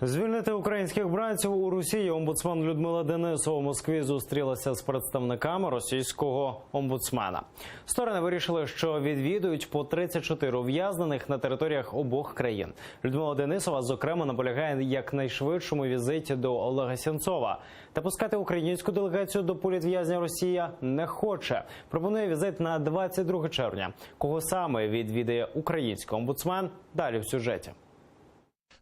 Звільнити українських бранців у Росії. Омбудсмен Людмила Денисова в Москві зустрілася з представниками російського омбудсмена. Сторони вирішили, що відвідують по 34 ув'язнених на територіях обох країн. Людмила Денисова, зокрема, наполягає на якнайшвидшому візиті до Олега Сенцова. Та пускати українську делегацію до політв'язня Росія не хоче. Пропонує візит на 22 червня. Кого саме відвідає український омбудсмен? Далі в сюжеті.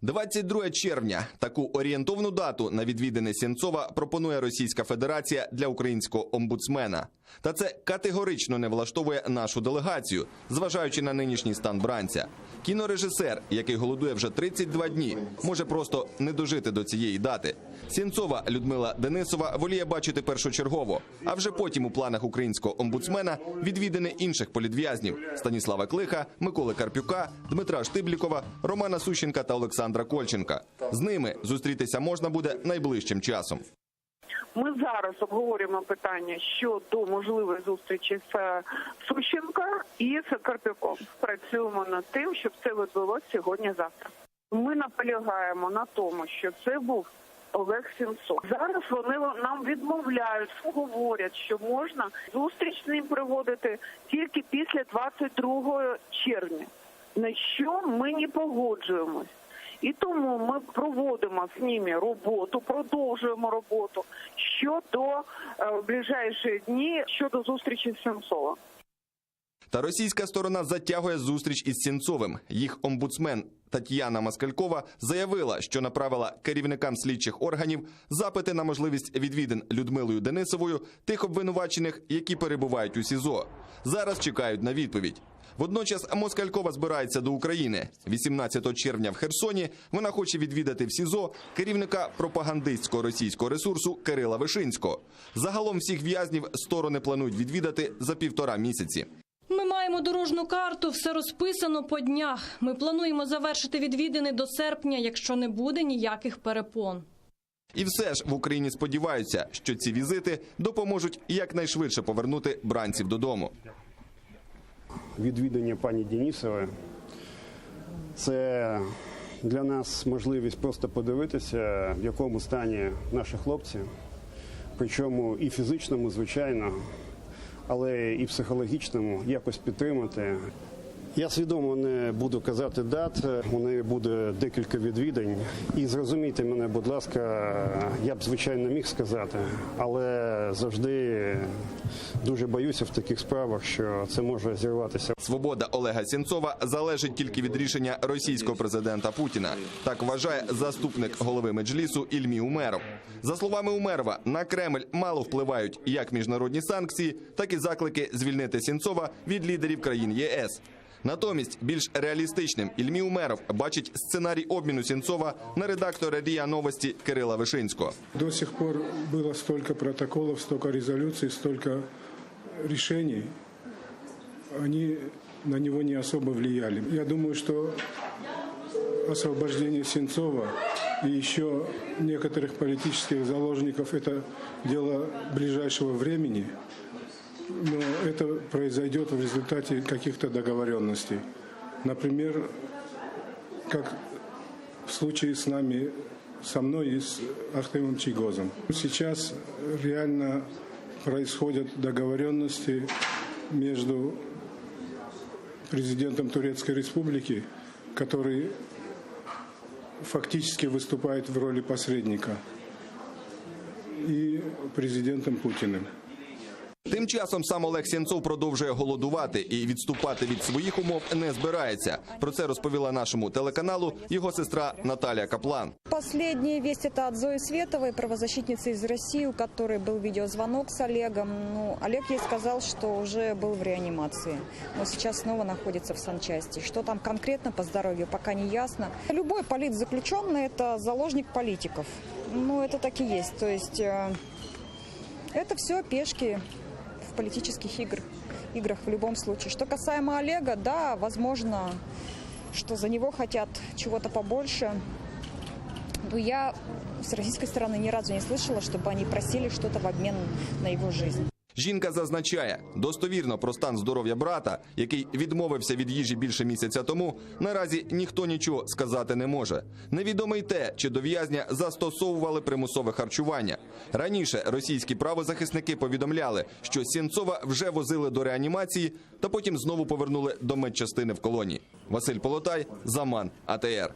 22 червня. Таку орієнтовну дату на відвідини Сенцова пропонує Російська Федерація для українського омбудсмена. Та це категорично не влаштовує нашу делегацію, зважаючи на нинішній стан бранця. Кінорежисер, який голодує вже 32 дні, може просто не дожити до цієї дати. Сенцова Людмила Денисова воліє бачити першочергово, а вже потім у планах українського омбудсмена відвідини інших політв'язнів – Станіслава Клиха, Миколи Карпюка, Дмитра Штиблікова, Романа Сущенка та Олександра Кольченка. З ними зустрітися можна буде найближчим часом. Ми зараз обговорюємо питання щодо можливої зустрічі з Сущенка і з Карпюком. Працюємо над тим, щоб це відбулося сьогодні-завтра. Ми наполягаємо на тому, що це був Олег Сенцов. Зараз вони нам відмовляють, говорять, що можна зустріч з ним проводити тільки після 22 червня, на що ми не погоджуємось. І тому ми проводимо з ними роботу, продовжуємо роботу щодо ближайших днів, щодо зустрічі з Сенцовим. Та російська сторона затягує зустріч із Сенцовим. Їх омбудсмен Тетяна Москалькова заявила, що направила керівникам слідчих органів запити на можливість відвідин Людмилою Денисовою тих обвинувачених, які перебувають у СІЗО. Зараз чекають на відповідь. Водночас Москалькова збирається до України. 18 червня в Херсоні вона хоче відвідати в СІЗО керівника пропагандистського російського ресурсу Кирила Вишинського. Загалом всіх в'язнів сторони планують відвідати за 1,5 місяці. Ми маємо дорожну карту, все розписано по днях. Ми плануємо завершити відвідини до серпня, якщо не буде ніяких перепон. І все ж в Україні сподіваються, що ці візити допоможуть якнайшвидше повернути бранців додому. Відвідання пані Денисової – це для нас можливість просто подивитися, в якому стані наші хлопці. Причому і фізичному, звичайно, але і психологічному, якось підтримати. Я свідомо не буду казати дат, у неї буде декілька відвідань. І зрозумійте мене, будь ласка, я б, звичайно, міг сказати, але завжди дуже боюся в таких справах, що це може зірватися. Свобода Олега Сенцова залежить тільки від рішення російського президента Путіна. Так вважає заступник голови Меджлісу Ільмі Умеров. За словами Умерова, на Кремль мало впливають як міжнародні санкції, так і заклики звільнити Сенцова від лідерів країн ЄС. Натомість, більш реалістичним Ільмі Умеров бачить сценарій обміну Сенцова на редактора РІА Новості Кирила Вишинського. До сих пор было столько протоколов, столько резолюций, столько решений. Они на него не особо влияли. Я думаю, что освобождение Сенцова и еще некоторых политических заложников – это дело ближайшего времени. Но это произойдет в результате каких-то договоренностей. Например, как в случае с нами, со мной и с Ахтемом Чийгозом. Сейчас реально происходят договоренности между президентом Турецкой Республики, который фактически выступает в роли посредника, и президентом Путиным. Тим часом сам Олег Сенцов продовжує голодувати і відступати від своїх умов не збирається. Про це розповіла нашому телеканалу його сестра Наталія Каплан. Последняя весть – это от Зои Световой, правозащитницы из России, у которой был видеозвонок с Олегом. Олег ей сказал, что уже был в реанимации, но сейчас снова находится в санчасти. Что там конкретно по здоровью, пока не ясно. Любой политзаключенный – это заложник политиков. Это так и есть. То есть это все пешки в политических играх в любом случае. Что касаемо Олега, да, возможно, что за него хотят чего-то побольше. Но я с российской стороны ни разу не слышала, чтобы они просили что-то в обмен на его жизнь. Жінка зазначає, достовірно про стан здоров'я брата, який відмовився від їжі більше місяця тому, наразі ніхто нічого сказати не може. Невідомо й те, чи до в'язня застосовували примусове харчування. Раніше російські правозахисники повідомляли, що Сенцова вже возили до реанімації та потім знову повернули до медчастини в колонії. Василь Полотай, Заман, АТР.